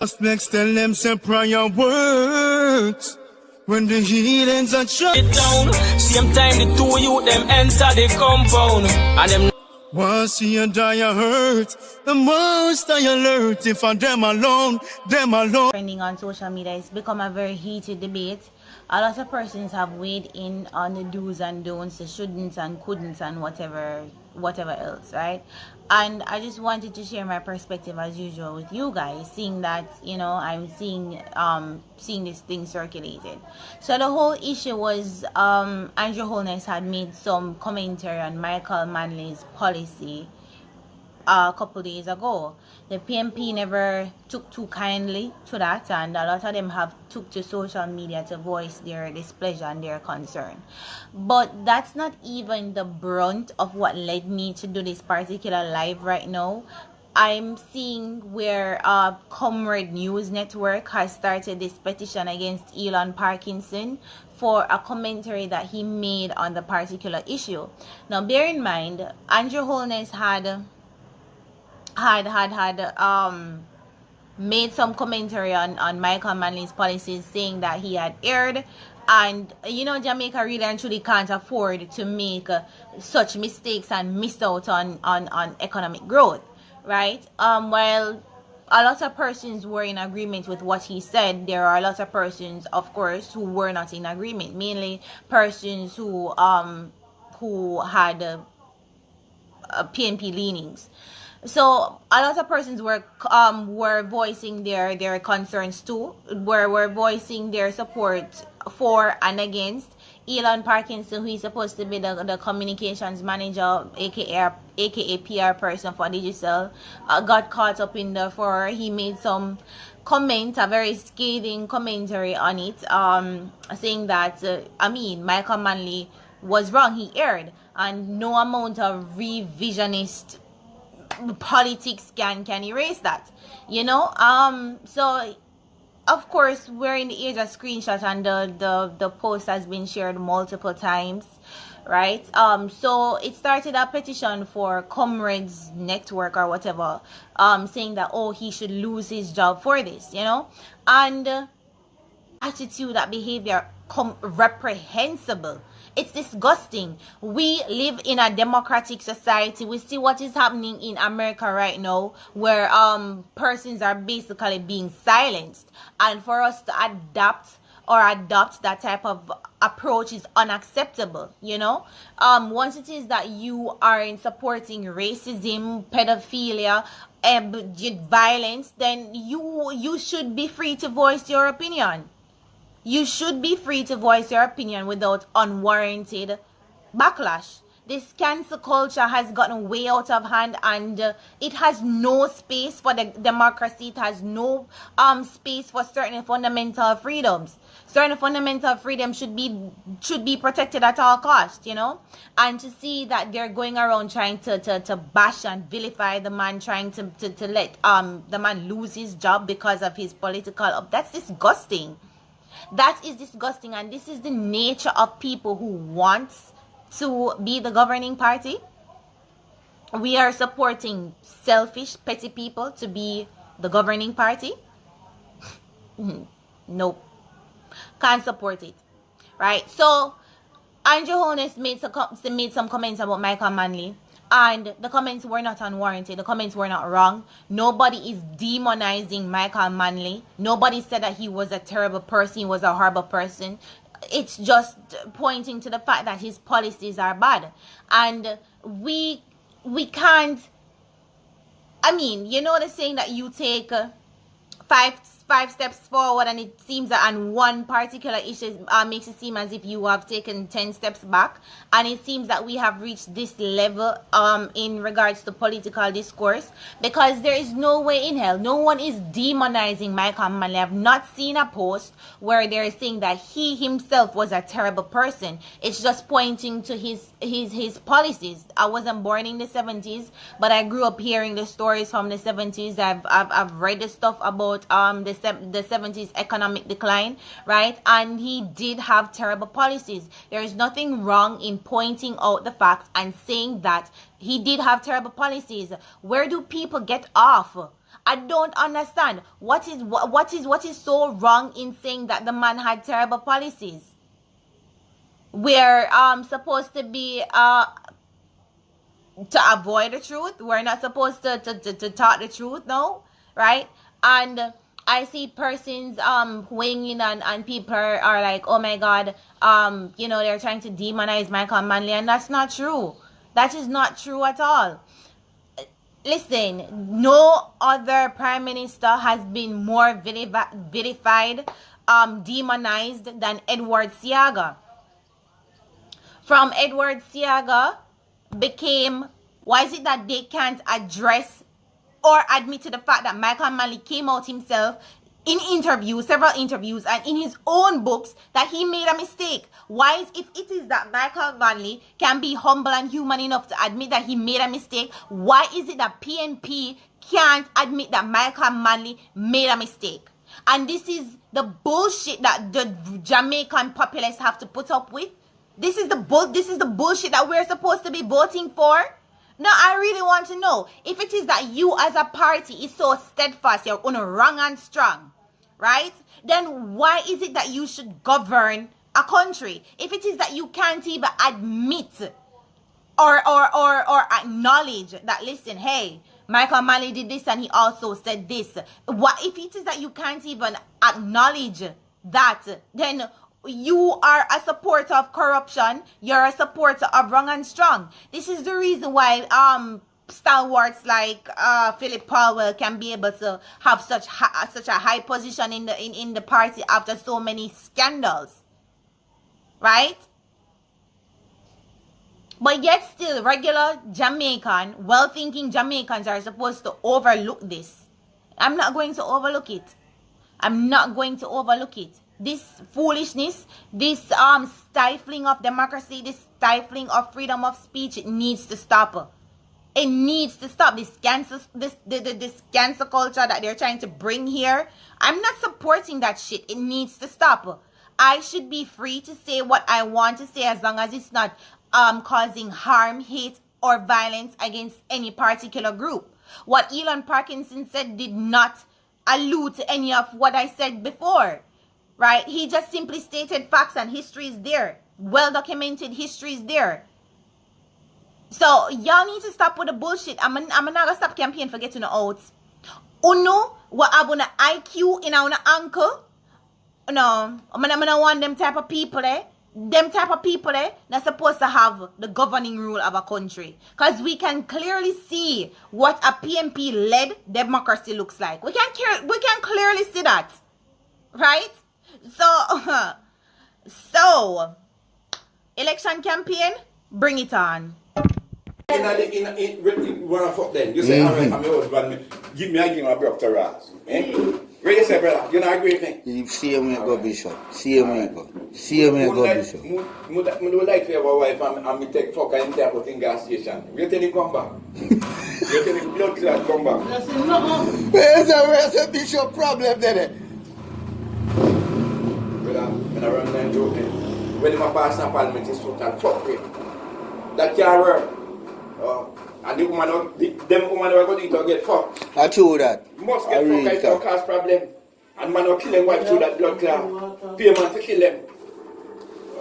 Just next tell them say prayer works. When the heathens are shut down, same time the two youth them enter the compound, and them once you die I hurt, the most I alert. If I them alone. Trending on social media, it's become a very heated debate. A lot of persons have weighed in on the do's and don'ts, the shouldn'ts and couldn'ts and whatever else, right? And I just wanted to share my perspective as usual with you guys, seeing that, you know, I'm seeing this thing circulated. So the whole issue was Andrew Holness had made some commentary on Michael Manley's policy a couple days ago. The PNP never took too kindly to that, and a lot of them have took to social media to voice their displeasure and their concern. But that's not even the brunt of what led me to do this particular live right now. I'm seeing where Comrade News Network has started this petition against Elon Parkinson for a commentary that he made on the particular issue. Now bear in mind, Andrew Holness had made some commentary on Michael Manley's policies, saying that he had erred, and you know, Jamaica really and truly can't afford to make such mistakes and miss out on economic growth, right? While a lot of persons were in agreement with what he said, there are a lot of persons, of course, who were not in agreement, mainly persons who had PNP leanings. So a lot of persons were voicing their concerns too, were voicing their support for and against Elon Parkinson, who is supposed to be the communications manager, aka PR person for Digicel, got caught up in the furor. He made some comment, a very scathing commentary on it, saying that Michael Manley was wrong, he erred, and no amount of revisionist politics can erase that, you know. So of course we're in the age of screenshots, and the post has been shared multiple times, right? So it started a petition for Comrades Network or whatever, saying that, oh, he should lose his job for this, you know. And attitude, that behavior, reprehensible. It's disgusting. We live in a democratic society. We see what is happening in America right now, where persons are basically being silenced, and for us to adopt that type of approach is unacceptable, you know. Once it is that you are in supporting racism, pedophilia, violence, then you should be free to voice your opinion. You should be free to voice your opinion without unwarranted backlash. This cancel culture has gotten way out of hand, and it has no space for the democracy. It has no space for certain fundamental freedoms. Certain fundamental freedoms should be protected at all costs, you know. And to see that they're going around trying to bash and vilify the man, trying to let the man lose his job because of his political that's disgusting. That is disgusting, and this is the nature of people who want to be the governing party. We are supporting selfish, petty people to be the governing party. Nope, can't support it, right? So Andrew Holness made some comments about Michael Manley, and the comments were not unwarranted. The comments were not wrong. Nobody is demonizing Michael Manley. Nobody said that he was a terrible person, he was a horrible person. It's just pointing to the fact that his policies are bad. And we can't, you know the saying that you take five steps forward, and it seems that on one particular issue makes it seem as if you have taken 10 steps back. And it seems that we have reached this level in regards to political discourse, because there is no way in hell, no one is demonizing Michael Manley. I've not seen a post where they're saying that he himself was a terrible person. It's just pointing to his policies. I wasn't born in the 70s, but I grew up hearing the stories from the 70s. I've read the stuff about the 70s economic decline, right? And he did have terrible policies. There is nothing wrong in pointing out the fact and saying that he did have terrible policies. Where do people get off I don't understand. What is so wrong in saying that the man had terrible policies? We're supposed to be to avoid the truth. We're not supposed to talk the truth, no, right? And I see persons weighing in and people are like, oh my God, they're trying to demonize Michael Manley, and that's not true. That is not true at all. Listen, no other prime minister has been more vilified, demonized than Edward Seaga. From Edward Seaga became, why is it that they can't address or admit to the fact that Michael Manley came out himself in interviews, several interviews, and in his own books that he made a mistake? Why is, if it is that Michael Manley can be humble and human enough to admit that he made a mistake, why is it that PNP can't admit that Michael Manley made a mistake? And this is the bullshit that the Jamaican populace have to put up with. This is the bullshit that we're supposed to be voting for. Now, I really want to know, if it is that you as a party is so steadfast, you're on a wrong and strong, right? Then why is it that you should govern a country? If it is that you can't even admit or acknowledge that, listen, hey, Michael Manley did this and he also said this. What if it is that you can't even acknowledge that, then you are a supporter of corruption, you're a supporter of wrong and strong. This is the reason why stalwarts like Philip Powell can be able to have such a high position in the party after so many scandals, right? But yet still, regular Jamaican, well-thinking Jamaicans are supposed to overlook this. I'm not going to overlook it. I'm not going to overlook it. This foolishness, this stifling of democracy, this stifling of freedom of speech, it needs to stop. It needs to stop. This cancer culture that they're trying to bring here, I'm not supporting that shit. It needs to stop. I should be free to say what I want to say as long as it's not causing harm, hate, or violence against any particular group. What Elon Parkinson said did not allude to any of what I said before. Right? He just simply stated facts, and history is there. Well-documented history is there. So, y'all need to stop with the bullshit. I'm not gonna stop campaign for getting out. Uno, what have an IQ in our uncle? No, I'm not want them type of people, Them type of people, that's supposed to have the governing rule of a country. Because we can clearly see what a PNP-led democracy looks like. We can clearly see that. Right? So, election campaign, bring it on. When I fuck them, you say, alright, I'm your husband, give me a broke to Ras. Where you say, brother, you not agree with me? You see him go, Bishop. See him go. See him go, Bishop. I don't like to have a wife and me take fuck and take out in gas station. You tell him come back. You tell him blood clot come back. Where's the Bishop problem then? When I run down joking, when my pass in parliament is total fuck with. That can't work. And the woman, them woman are going to get fucked. I told that. You must get fucked, it don't cause problem. And man will kill them wife through that blood clot. Pay man to kill them.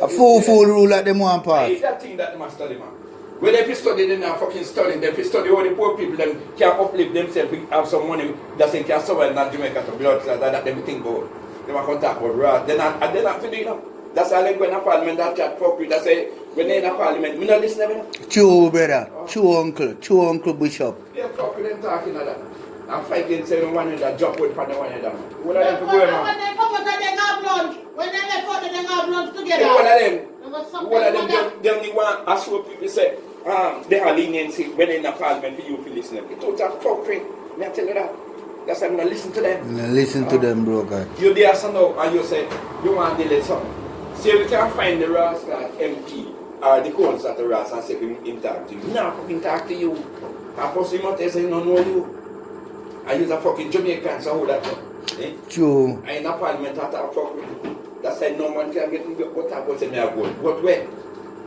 A fool rule that them want pass. It's that thing that they must study, man. When if you study, they not fucking studying. If you study all the poor people, them can uplift themselves, have some money that they can survive in Jamaica to blood clot, that them think about. They want to talk about right. They're not for you know. That's all they go in a parliament that chat fuck with. They say, when they're in a parliament, we not listen to them. True, brother. True, uncle Bishop. Yeah, fuck with them talking like that. I'm fighting saying one of that jump with partner one of them. What are them for going on? When they come out, they have lunch. When they left out, they have lunch together. Yeah, one of them, they only want to show people say, they have leniency when they're in a parliament for you to listen to them. It's total fuckery. May I tell you that? That's why I'm going to listen to them. Listen to them, bro, God. You there so now and you say, you want to delay something. See if we can find the Rasta MP or the cones at the Rasta and say we talk to you. No, fucking talk to you. And plus you must say, no know you. And you're a fucking Jamaican, so how that eh? True. And in a parliament I talk fuck with you. That's why no man can get me but talk about me a goal. But where?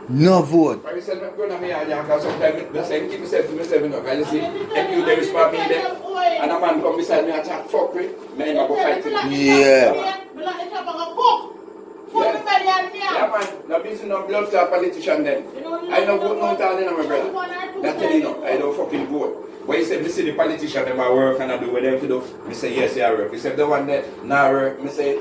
No vote. I said, I'm going to me because sometimes I say, keep myself to myself, you know, because you see, if you there respond me there, and a man come beside me and chat, fuck me, I go fight him. Yeah. Yeah, man, now this is no blood clot politician then. I don't vote no time in my brother. That's telling you know, I don't fucking vote. But he said, me see the politician, them I work and I do what them to do. Me say, yes, I work. He said, the one that now work, me say,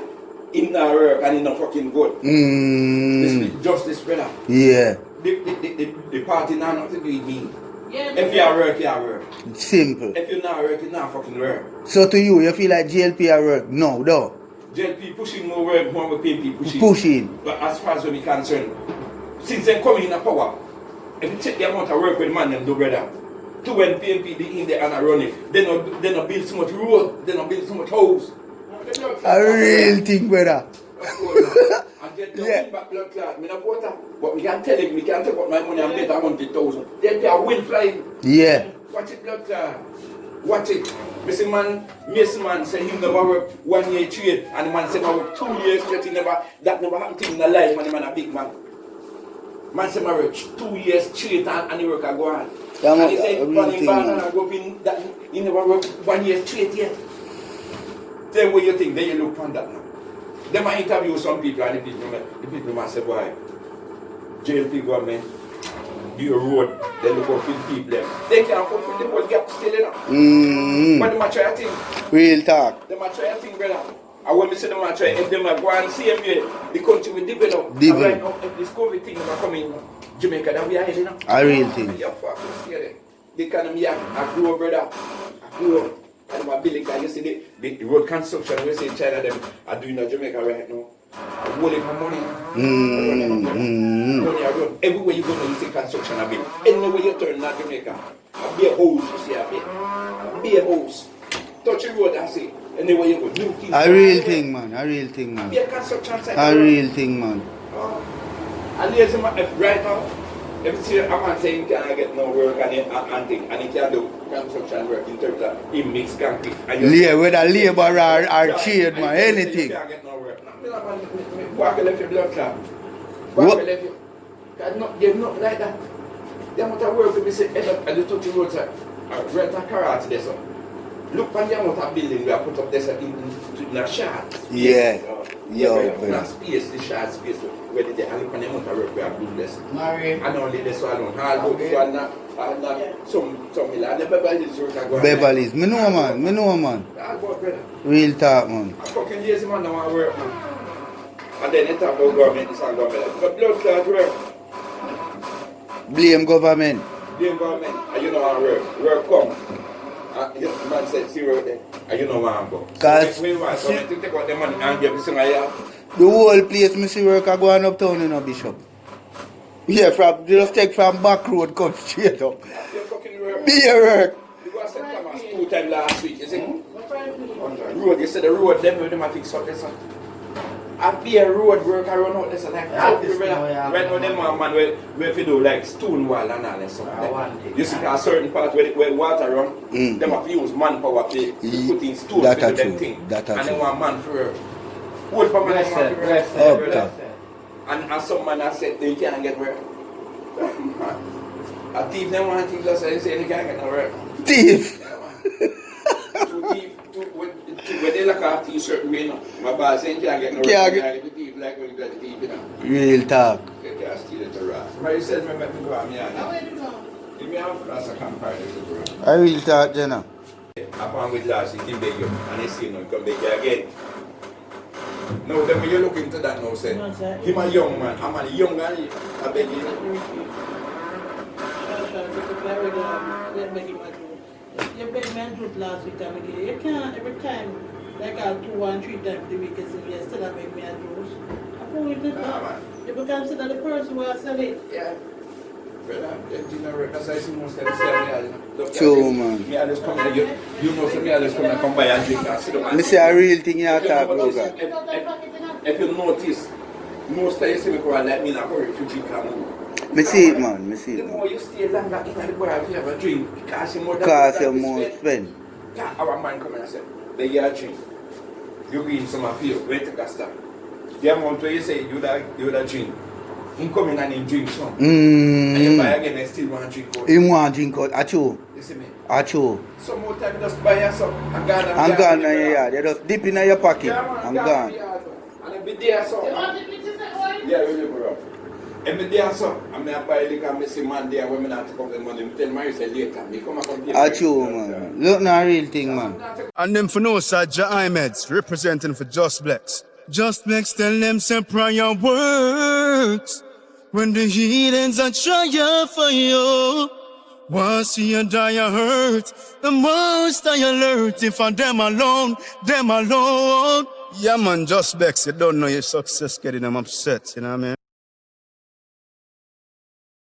him now work and he no fucking vote. This justice, brother. Yeah. The party now nothing to do with me. If you work, you work. Simple. If you not work, you not fucking work. So to you feel like GLP at work? No, no. JLP pushing more work, more with PNP pushing. Pushing. But as far as we're concerned, since they're coming in the power, if you check the amount of work with man them do, brother, to when PNP they in there and are running, they not build so much road, they not build so much house. A real thing, brother. And get the win back blood clot. Me not vote, but we can tell him, we can take out my money and bet 100,000. Then they are win flying. Yeah. Watch it, blood clot. Watch it. Mr. Man, Mr. Man say he never work 1 year trade, and the man say I work 2 years straight. That never happened to him in the life, and the man a big man. Man say I work 2 years straight, and he work a go on. Yeah, and he say a real funny thing, man man. and I go up in that he never work 1 year straight yet. Tell what you think, then you look on that now. Then I interview some people, and the people must say, boy, JLP government, do a road, they look up for the people there. They can't fulfill the whole gap still, you know. But they might try a thing. Real talk. They might try a thing, brother. And when we say they might try, if they might go and see them here, the country will develop. And right now, if this COVID thing is coming in Jamaica, then we are heading now. A real thing. Yeah, fucking scary. The economy, I grow, brother. I grow. And my building, you see the road construction, we say China, them are doing in Jamaica right now. I'm holding my money. Money I run. Everywhere you go now, you see construction a bill. Anywhere you turn in Jamaica, a bare house, you see a bill. A bare house. Touch the road, I see. Anywhere you go, new things. A real thing, man. A real thing, man. Bare construction site. A real thing, man. And here's right now, if you see a man saying he can't get no work and he can't do construction work in terms of he mix concrete. Whether labor or trade, man, anything. You can't get no work. Walk left your blood clot. What? Walk left you. They're not like that. They want to work with me, say, and you touch the road, sir. Rent a car out there, so. Look on the amount of building we have put up there, sir, in a shard. Yeah. Yeah, not space, the shard space. Where they look on the amount of work we have done this. And only this one alone. All good for some million. The Beverly's work are going. Beverly's. Me know, man. All good, brother. Real talk, man. I fucking lazy man don't want to work, man. And then they talk about government, this and government. But blood clot work. Blame government. Blame government. And you know how work. Work come. And the man said, see right there. And you know where I'm going. Cause we want government to take out the money and give this thing a year. the whole place, me see work go on uptown in a Bishop. Yeah, just take from back road, come straight up. You fucking work. Be a work. You go to St. Thomas 2 times last week, you see? Road, you said the road, them have fixed up this one. And be a road work I run out this and like fuck you, brother. Right now them man where if you do like stone wall and all that stuff. You see a certain part where water run, them have use manpower to put in stone to do them thing. And they want man for whole permanent man for and some man has said they can't get work. A thief them want to just say they can't get no work. Thief. When they look after you certain way, no. My boss saying you can't get no work. Like when you got the thief, you know. Real talk. You can't steal it to rat. But you said, remember to go on me and give me a flash of comparative to bro. I real talk, Jenna. I found with last week, he beg you, and he see him come beg you again. No, then when you look into that now, say, him a young man, I'm a young man, I beg you. You beg me truth last week and again. You can't every time, like I'll 2 and 3 times the week, you still have beg me a juice. I thought you did that. You can consider the person who has said it. Yeah. Brother, that's why I see most of the stuff. True, man. Me always come here, you know, so me always come and come by and drink and sit down. Me say a real thing you talk about that. If you notice, most of you see me go and like me not go refugee camp. Me see it, man. Me see The it, more man. you stay longer in the bar if you have a drink, it costs you more than Cause you more spend. Yeah, our man come and say, the year drink. You green some of you, wait to stop. The amount where you say you that drink, He come in and he drink some. And you buy again and still want to drink out. He want drink out. Achu. You see me? Achu. Some more time just buy you some and gone. I'm gone now, yeah. They just dip in your pocket. Yeah, man, I'm gone. And if there so. Yeah, we never up. If there so, I'm going to buy liquor and I see man there when I not take up the money. I tell my say later. Me come and complain. Achu, man. Look na real thing, man. And them for no side, Ahmeds, representing for Just Blex. Just Blex tell them say prayer works. When the heathens are trying for you. Once you die, you hurt. The most I alert if I them alone, them alone. Yeah, man, Just Blex, you don't know your success getting them upset, you know what I mean?